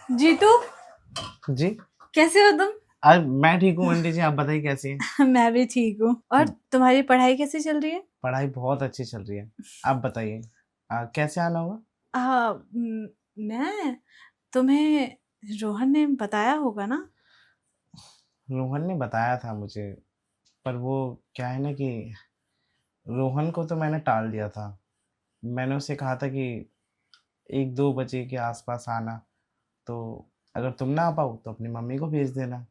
जीतू, जी। कैसे हो तुम? आज मैं ठीक हूँ आंटी जी, आप बताइए कैसी हैं? मैं भी ठीक हूँ। और तुम्हारी पढ़ाई कैसी चल रही है? पढ़ाई बहुत अच्छी चल रही है। आप बताइए कैसे आना होगा? मैं तुम्हें रोहन ने बताया होगा ना? रोहन ने बताया था मुझे, पर वो क्या है ना कि रोहन को तो मैंने टाल दिया था। मैंने उसे कहा था कि 1-2 बजे के आसपास आना, तो अगर तुम ना आ पाओ तो अपनी मम्मी को भेज देना।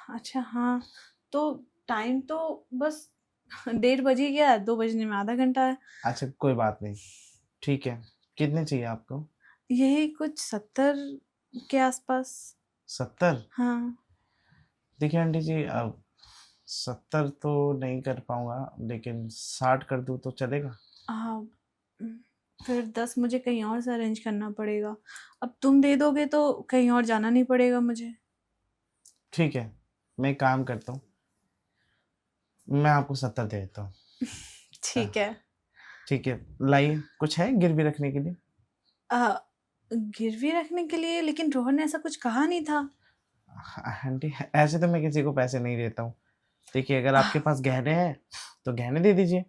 अच्छा, हाँ। तो टाइम तो बस 1:30 बज ही गया है, 2 बजने में आधा घंटा है। अच्छा कोई बात नहीं, ठीक है। कितने चाहिए आपको? यही कुछ 70 के आसपास। 70? हाँ। देखिए आंटी जी, अब 70 तो नहीं कर पाऊंगा, लेकिन 60 कर दूँ तो चलेगा? आ, फिर 10 मुझे कहीं और से अरेंज करना पड़ेगा। अब तुम दे दोगे तो कहीं और जाना नहीं पड़ेगा मुझे। ठीक है, मैं एक काम करता हूँ, मैं आपको 70 दे देता हूँ। ठीक है। ठीक है, लाइए, कुछ है गिरवी रखने के लिए? आ, गिरवी रखने के लिए? लेकिन रोहन ने ऐसा कुछ कहा नहीं था। आंटी ऐसे तो मैं किसी को पैसे नहीं देता हूँ। देखिए, अगर आपके पास गहने हैं तो गहने दे दीजिए,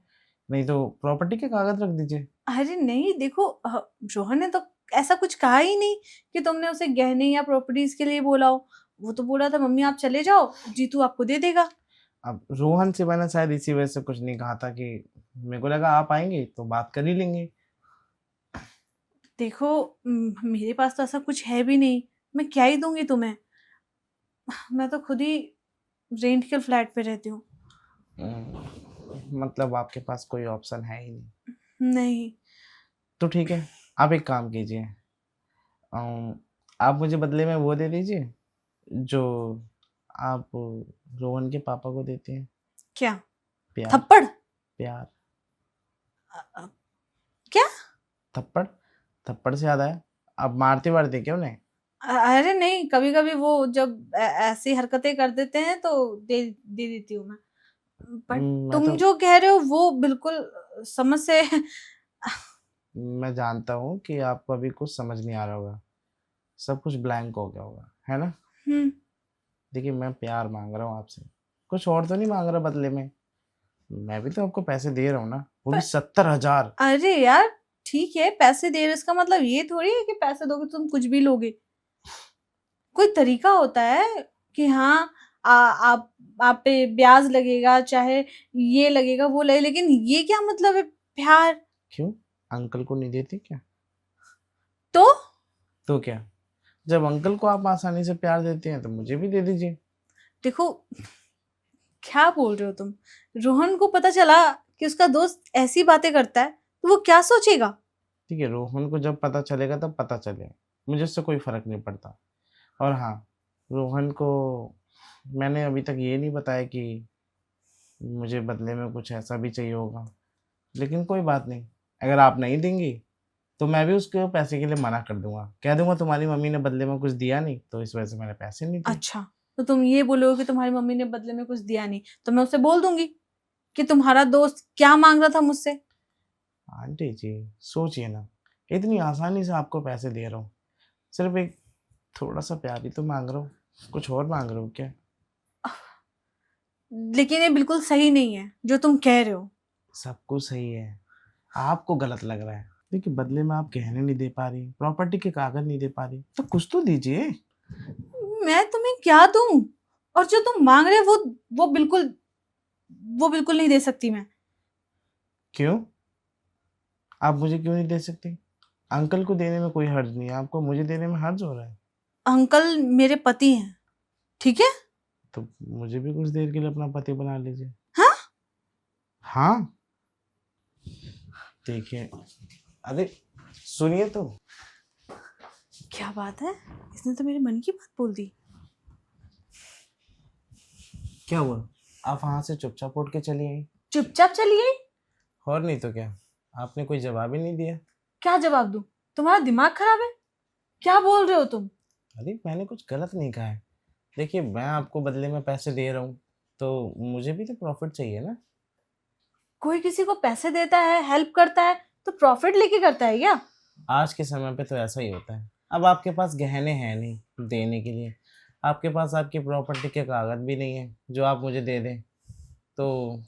नहीं तो प्रॉपर्टी के कागज रख दीजिए। अरे नहीं, देखो, रोहन ने तो ऐसा कुछ कहा ही नहीं कि तुमने उसे गहने या प्रॉपर्टीज के लिए बोला हो। वो तो बोला था मम्मी आप चले जाओ, जीतू आपको दे देगा। अब रोहन से मैंने शायद इसी वजह से कुछ नहीं कहा था कि मेरे को लगा आप आएंगे तो बात कर ही लेंगे। देखो, मेरे पास तो ऐसा कुछ है भी नहीं। मैं क्या ही दूंगी तुम्हें? मैं तो खुद ही रेंट के फ्लैट पे रहती हूँ। मतलब आपके पास कोई ऑप्शन है ही नहीं? नहीं। तो ठीक है, आप एक काम कीजिए, अम, आप मुझे बदले में वो दे दीजिए जो आप रोहन के पापा को देते हैं। क्या? प्यार। थप्पड़? प्यार। अ- अ- क्या? थप्पड़। थप्पड़ से याद आया, आप मारते वारते क्यों नहीं? अरे नहीं, कभी कभी वो जब ऐसी हरकतें कर देते हैं तो दे दे देती हूँ मैं। बट मैं तुम तो जो कह रहे हो वो बिल्कुल समझ से मैं जानता हूँ कि आपको अभी कुछ समझ नहीं आ रहा होगा, सब कुछ ब्लैंक हो गया होगा, है ना? हम्म। देखिए, मैं प्यार मांग रहा हूँ आपसे, कुछ और तो नहीं मांग रहा बदले में। मैं भी तो आपको पैसे दे रहा हूँ ना, वो भी पर 70,000। अरे यार, ठीक है, पैसे दे रहे, इसका मतलब ये थोड़ी है कि पैसे दोगे तो तुम कुछ भी लोगे। कोई तरीका होता है कि हाँ, आप पे ब्याज लगेगा, चाहे ये लगेगा वो लगेगा, लेकिन ये क्या मतलब है? प्यार? क्यों, अंकल को नहीं देते क्या? तो तो क्या, जब अंकल को आप आसानी से प्यार देते हैं तो मुझे भी दे दीजिए। देखो, क्या बोल रहे हो तुम? रोहन को पता चला कि उसका दोस्त ऐसी बातें करता है तो वो क्या सोचेगा? ठीक है, रोहन को जब पता चलेगा तब पता चलेगा, मुझे उससे कोई फर्क नहीं पड़ता। और हाँ, रोहन को मैंने अभी तक ये नहीं बताया कि मुझे बदले में कुछ ऐसा भी चाहिए होगा, लेकिन कोई बात नहीं, अगर आप नहीं देंगी तो मैं भी उसके पैसे के लिए मना कर दूंगा, कह दूंगा तुम्हारी मम्मी ने बदले में कुछ दिया नहीं तो इस वजह से मैंने पैसे नहीं दिए। अच्छा, तो तुम ये बोलोगे कि तुम्हारी मम्मी ने बदले में कुछ दिया नहीं, तो मैं उसे बोल दूंगी कि तुम्हारा दोस्त क्या मांग रहा था मुझसे। आंटी जी, सोचिए ना, इतनी आसानी से आपको पैसे दे रहा हूँ, सिर्फ एक थोड़ा सा प्यार ही तो मांग रहा हूँ, कुछ और मांग रहा हूँ क्या? लेकिन ये बिल्कुल सही नहीं है जो तुम कह रहे हो। सब कुछ सही है, आपको गलत लग रहा है। देखिए, बदले में आप गहने नहीं दे पा रही, प्रॉपर्टी के कागज नहीं दे पा रही, तो कुछ तो दीजिए। मैं तुम्हें क्या दूं? और जो तुम मांग रहे हो वो बिल्कुल वो बिल्कुल नहीं दे सकती मैं। क्यों, आप मुझे क्यों नहीं दे सकती? अंकल को देने में कोई हर्ज नहीं है, आपको मुझे देने में हर्ज हो रहा है। अंकल मेरे पति हैं, ठीक है? तो मुझे भी कुछ देर के लिए अपना पति बना लीजिए। हाँ। हाँ, देखिए, अरे सुनिए तो। क्या बात है, इसने तो मेरे मन की बात बोल दी। क्या हुआ, आप वहां से चुपचाप उठ के चली आई? चुपचाप चलिए? और नहीं तो क्या, आपने कोई जवाब ही नहीं दिया। क्या जवाब दूं? तुम्हारा दिमाग खराब है? क्या बोल रहे हो तुम? अरे मैंने कुछ गलत नहीं कहा है। देखिए, मैं आपको बदले में पैसे दे रहा हूँ तो मुझे भी तो प्रॉफिट चाहिए ना। कोई किसी को पैसे देता है, हेल्प करता है, तो प्रॉफिट लेके करता है क्या? आज के समय पे तो ऐसा ही होता है। अब आपके पास गहने हैं नहीं देने के लिए, आपके पास आपकी प्रॉपर्टी के कागज भी नहीं है जो आप मुझे दे दें, तो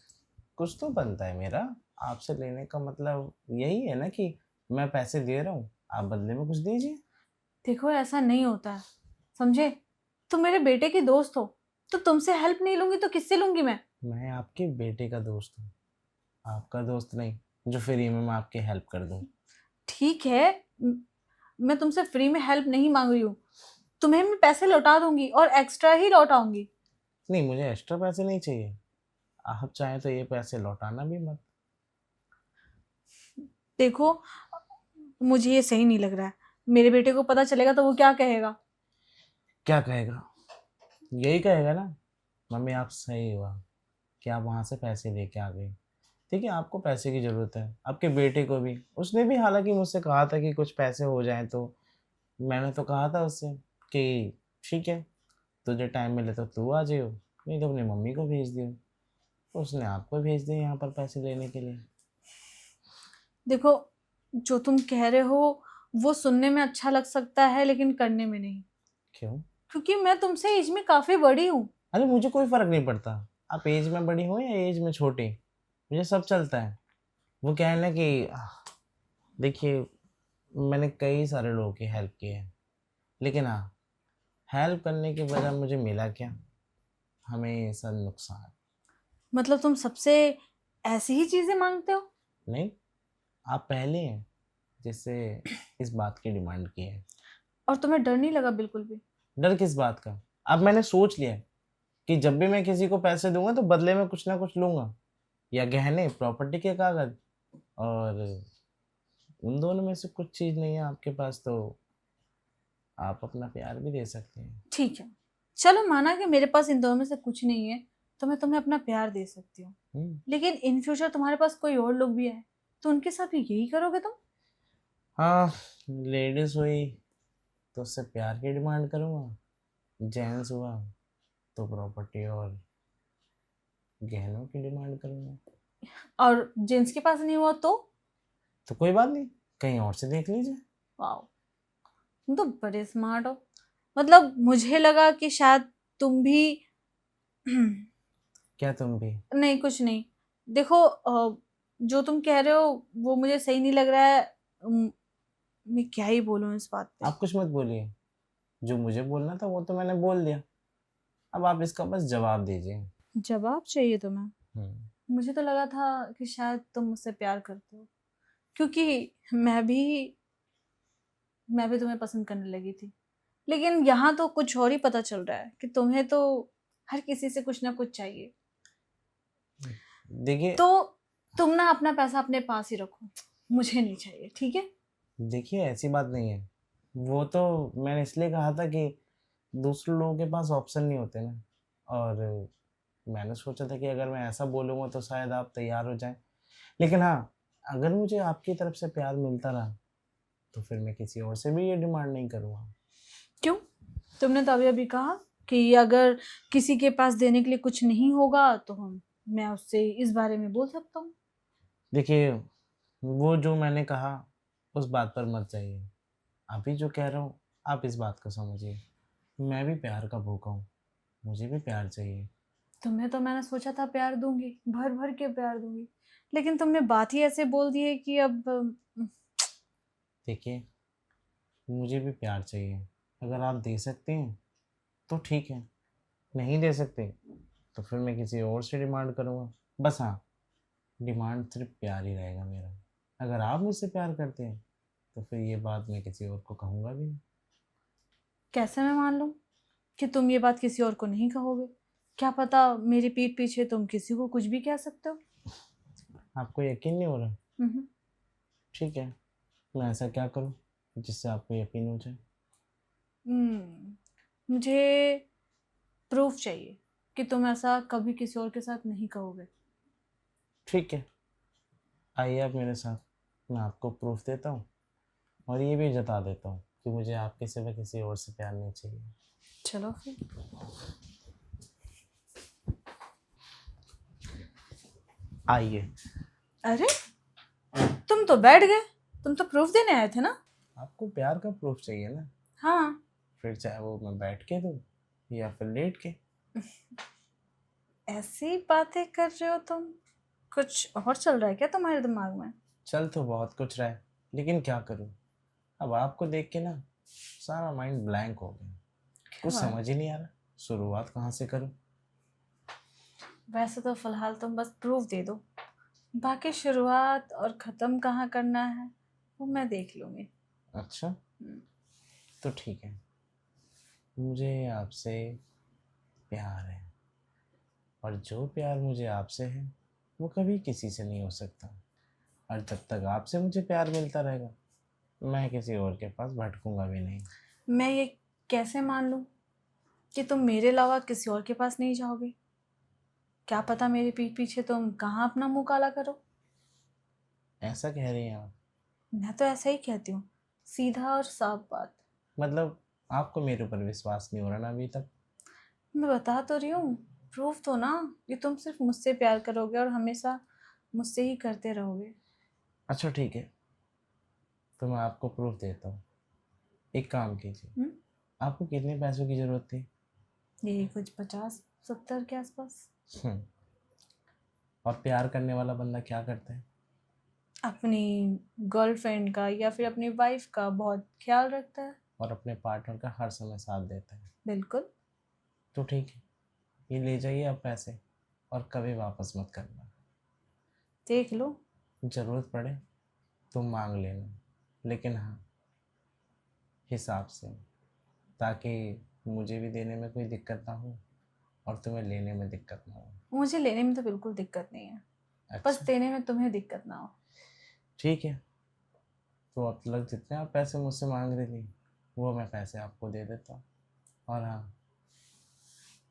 कुछ तो बनता है मेरा आपसे लेने का मतलब यही है ना कि मैं पैसे दे रहा हूँ, आप बदले में कुछ दीजिए। देखो ऐसा नहीं होता है, समझे? तुम मेरे बेटे की दोस्त हो, तो तुमसे हेल्प नहीं लूंगी तो किससे लूंगी मैं आपके बेटे का दोस्त हूँ, आपका दोस्त नहीं जो फ्री में मैं आपकी हेल्प कर दूँ। ठीक है, मैं तुमसे फ्री में हेल्प नहीं मांग रही हूँ, तुम्हें मैं पैसे लौटा दूंगी और एक्स्ट्रा ही लौटाऊंगी। नहीं, मुझे एक्स्ट्रा पैसे नहीं चाहिए, आप चाहें तो ये पैसे लौटाना भी मत। देखो, मुझे ये सही नहीं लग रहा है, मेरे बेटे को पता चलेगा तो वो क्या कहेगा? क्या कहेगा? यही कहेगा ना, मम्मी आप सही हुआ कि आप वहाँ से पैसे लेके आ गए। ठीक है, आपको पैसे की ज़रूरत है, आपके बेटे को भी, उसने भी हालांकि मुझसे कहा था कि कुछ पैसे हो जाएं, तो मैंने तो कहा था उससे कि ठीक है, तुझे टाइम मिले तो तू आ जाइयो, नहीं तो अपनी मम्मी को भेज दियो। तो उसने आपको भेज दिए यहाँ पर पैसे लेने के लिए। देखो, जो तुम कह रहे हो वो सुनने में अच्छा लग सकता है लेकिन करने में नहीं, क्यों? क्योंकि मैं तुमसे एज में काफी बड़ी हूँ। अरे मुझे कोई फ़र्क नहीं पड़ता, आप एज में बड़ी हो या एज में छोटी, मुझे सब चलता है। वो क्या है ना कि देखिए, मैंने कई सारे लोगों की हेल्प की है, लेकिन हाँ, हेल्प करने के बजाय मुझे मिला क्या? हमेशा नुकसान। मतलब तुम सबसे ऐसी ही चीजें मांगते हो? नहीं, आप पहले हैं जिससे इस बात की डिमांड की है। और तुम्हें डर नहीं लगा बिल्कुल भी? डर किस बात का? अब मैंने सोच लिया है कि जब भी मैं किसी को पैसे दूंगा तो बदले में कुछ ना कुछ लूंगा, या गहने, प्रॉपर्टी के कागज, और उन दोनों में से कुछ चीज़ नहीं है आपके पास तो आप अपना प्यार भी दे सकते हैं। ठीक है, चलो माना कि मेरे पास इन दोनों में से कुछ नहीं है, तो मैं तुम्हें अपना प्यार दे सकती हूँ। हम्म। लेकिन इन फ्यूचर तुम्हारे पास कोई और लोग भी है, तो उनके साथ भी यही करोगे तुम? हाँ, लेडीज हुई तो उससे प्यार की डिमांड करूँगा, जेंट्स हुआ तो प्रॉपर्टी और गहनों की डिमांड करूँगा। और जेंट्स के पास नहीं हुआ तो कोई बात नहीं, कहीं और से देख लीजिए। वाओ, तुम तो बड़े स्मार्ट हो। मतलब मुझे लगा कि शायद तुम भी क्या तुम भी? नहीं, कुछ नहीं। देखो, जो तुम कह रहे हो वो मुझे सही नहीं लग रहा है। मैं क्या ही बोलूं इस बात पे। आप कुछ मत बोलिए, जो मुझे बोलना था वो तो मैंने बोल दिया, अब आप इसका बस जवाब दीजिए। जवाब चाहिए तुम्हें? हम्म। मुझे तो लगा था कि शायद तुम मुझसे प्यार करते हो, क्योंकि मैं भी तुम्हें पसंद करने लगी थी। लेकिन यहाँ तो कुछ और ही पता चल रहा है कि तुम्हें तो हर किसी से कुछ ना कुछ चाहिए। देखिए, तो तुम ना अपना पैसा अपने पास ही रखो, मुझे नहीं चाहिए, ठीक है? देखिए ऐसी बात नहीं है, वो तो मैंने इसलिए कहा था कि दूसरे लोगों के पास ऑप्शन नहीं होते ना, और मैंने सोचा था कि अगर मैं ऐसा बोलूँगा तो शायद आप तैयार हो जाएं, लेकिन हाँ, अगर मुझे आपकी तरफ से प्यार मिलता रहा तो फिर मैं किसी और से भी ये डिमांड नहीं करूँगा। क्यों? तुमने तो अभी अभी कहा कि अगर किसी के पास देने के लिए कुछ नहीं होगा तो मैं उससे इस बारे में बोल सकता हूँ। देखिए, वो जो मैंने कहा उस बात पर मत जाइए, अभी जो कह रहा हूँ आप इस बात को समझिए, मैं भी प्यार का भूखा हूँ, मुझे भी प्यार चाहिए। तुम्हें तो मैंने सोचा था प्यार दूंगी, भर भर के प्यार दूंगी, लेकिन तुमने बात ही ऐसे बोल दी है कि अब देखिए, मुझे भी प्यार चाहिए, अगर आप दे सकते हैं तो ठीक है, नहीं दे सकते तो फिर मैं किसी और से डिमांड करूँगा। बस हाँ, डिमांड सिर्फ प्यार ही रहेगा मेरा, अगर आप मुझसे प्यार करते हैं तो फिर ये बात मैं किसी और को कहूँगा भी नहीं। कैसे मैं मान लूं कि तुम ये बात किसी और को नहीं कहोगे? क्या पता मेरी पीठ पीछे तुम किसी को कुछ भी कह सकते हो। आपको यकीन नहीं हो रहा? हम्म। ठीक है, मैं ऐसा क्या करूँ जिससे आपको यकीन हो जाए? मुझे प्रूफ चाहिए कि तुम ऐसा कभी किसी और के साथ नहीं कहोगे। ठीक है, आइए आप मेरे साथ, मैं आपको प्रूफ देता हूँ और ये भी जता देता हूँ कि मुझे आपके सिवा किसी और से प्यार नहीं चाहिए। चलो फिर। आइए। अरे, तुम तो बैठ गए, तुम तो प्रूफ देने आए थे ना? आपको प्यार का प्रूफ चाहिए ना, हाँ। फिर चाहे वो मैं बैठ के दूँ या फिर लेट के। ऐसी बातें कर रहे हो तुम, कुछ और चल रहा है क्या तुम्हारे दिमाग में? चल तो बहुत कुछ रहा है, लेकिन क्या करूँ, अब आपको देख के ना सारा माइंड ब्लैंक हो गया, कुछ क्या बात? समझ ही नहीं आ रहा शुरुआत कहाँ से करूँ। वैसे तो फिलहाल तुम बस प्रूफ दे दो, बाकी शुरुआत और ख़त्म कहाँ करना है वो मैं देख लूँगी। अच्छा, हम्म, तो ठीक है, मुझे आपसे प्यार है, और जो प्यार मुझे आपसे है वो कभी किसी से नहीं हो सकता, और जब तक आपसे मुझे प्यार मिलता रहेगा मैं किसी और के पास भटकूंगा भी नहीं। मैं ये कैसे मान लूँ कि तुम मेरे अलावा किसी और के पास नहीं जाओगे? क्या पता मेरे पीठ पीछे तुम कहाँ अपना मुंह काला करो। ऐसा कह रही हैं आप? मैं तो ऐसा ही कहती हूँ, सीधा और साफ बात। मतलब आपको मेरे ऊपर विश्वास नहीं हो रहा ना अभी तक? मैं बता तो रही हूँ, प्रूफ तो ना कि तुम सिर्फ मुझसे प्यार करोगे और हमेशा मुझसे ही करते रहोगे। अच्छा ठीक है, तो मैं आपको प्रूफ देता हूँ। एक काम कीजिए, हम्म? आपको कितने पैसों की ज़रूरत थी? यही कुछ 50-70 के आसपास। हम्म, और प्यार करने वाला बंदा क्या करता है? अपनी गर्लफ्रेंड का या फिर अपनी वाइफ का बहुत ख्याल रखता है। और अपने पार्टनर का हर समय साथ देता है। बिल्कुल। तो ठीक है, ये ले जाइए आप पैसे, और कभी वापस मत करना। देख लो। ज़रूरत पड़े तो मांग लेना, लेकिन हाँ हिसाब से, ताकि मुझे भी देने में कोई दिक्कत ना हो और तुम्हें लेने में दिक्कत ना हो। मुझे लेने में तो बिल्कुल दिक्कत नहीं है, बस अच्छा देने में तुम्हें दिक्कत ना हो। ठीक है, तो अब तक जितने आप पैसे मुझसे मांग रही थी वो मैं पैसे आपको दे देता हूँ। और हाँ,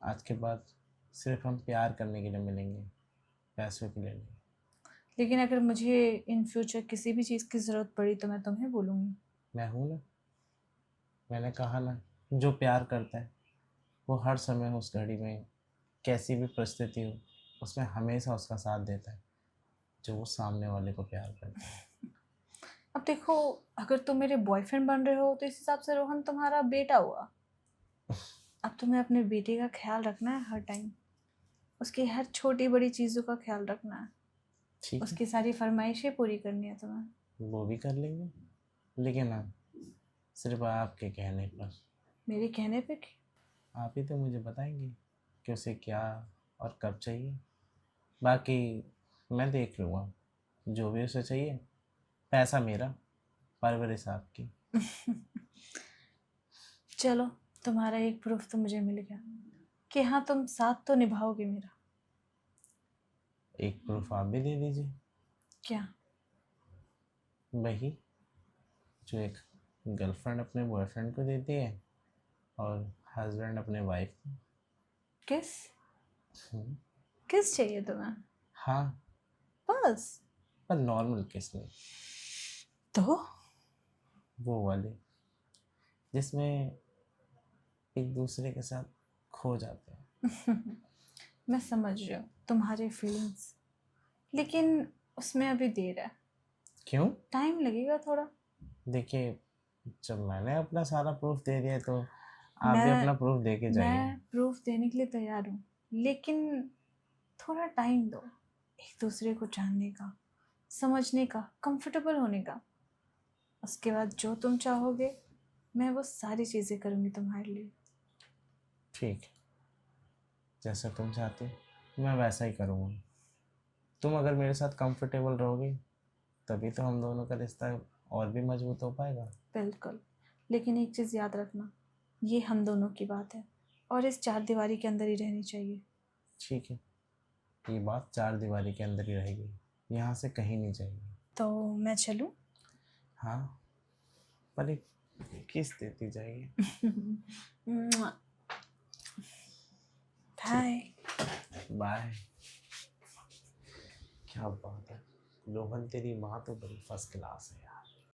आज के बाद सिर्फ हम प्यार करने के लिए मिलेंगे, पैसों के लिए नहीं। लेकिन अगर मुझे इन फ्यूचर किसी भी चीज़ की ज़रूरत पड़ी तो मैं तुम्हें बोलूँगी। मैं हूँ ना, मैंने कहा ना, जो प्यार करता है वो हर समय उस घड़ी में कैसी भी परिस्थिति हो उसमें हमेशा उसका साथ देता है, जो वो सामने वाले को प्यार करता है। अब देखो, अगर तुम मेरे बॉयफ्रेंड बन रहे हो तो इस हिसाब से रोहन तुम्हारा बेटा हुआ। अब तुम्हें अपने बेटे का ख्याल रखना है हर टाइम, उसकी हर छोटी बड़ी चीज़ों का ख्याल रखना है, ठीक है, उसकी सारी फरमाइशें पूरी करनी है तुम्हें। वो भी कर लेंगे, लेकिन हाँ सिर्फ आपके कहने पर। मेरे कहने पे आप ही तो मुझे बताएंगे कि उसे क्या और कब चाहिए, बाकी मैं देख लूँगा, जो भी उसे चाहिए। पैसा मेरा, परवरिश आपकी। चलो, तुम्हारा एक प्रूफ तो मुझे मिल गया कि हाँ तुम साथ तो निभाओगे मेरा। एक प्रूफ आप भी दे दीजिए। क्या? वही जो एक गर्लफ्रेंड अपने बॉयफ्रेंड को देती है और हस्बैंड अपने वाइफ को। किस? हम्म, किस चाहिए तुम्हें? हाँ, बस? पर नॉर्मल किस नहीं, तो वो वाले जिसमें एक दूसरे के साथ खो जाते हैं। मैं समझ रही हूँ तुम्हारी फीलिंग्स, लेकिन उसमें अभी देर है, क्यों? टाइम लगेगा थोड़ा। देखिए, जब मैंने अपना सारा प्रूफ दे दिया तो आप भी मैं अपना प्रूफ दे के जाइए। मैं प्रूफ देने के लिए तैयार हूँ, लेकिन थोड़ा टाइम दो, एक दूसरे को जानने का, समझने का, कंफर्टेबल होने का। उसके बाद जो तुम चाहोगे मैं वो सारी चीज़ें करूँगी तुम्हारे लिए। ठीक है, जैसा तुम चाहते हो मैं वैसा ही करूँगा। तुम अगर मेरे साथ कंफर्टेबल रहोगी तभी तो हम दोनों का रिश्ता और भी मजबूत हो पाएगा। बिल्कुल, लेकिन एक चीज़ याद रखना, ये हम दोनों की बात है और इस चार दीवारी के अंदर ही रहनी चाहिए। ठीक है, ये बात चार दीवारी के अंदर ही रहेगी, यहाँ से कहीं नहीं जाएगी। तो मैं चलूँ? हाँ, पर एक किस देती जाइए। ठीक, बाय। बाय। क्या बात है, रोहन तेरी माँ तो बड़ी फर्स्ट क्लास है यार।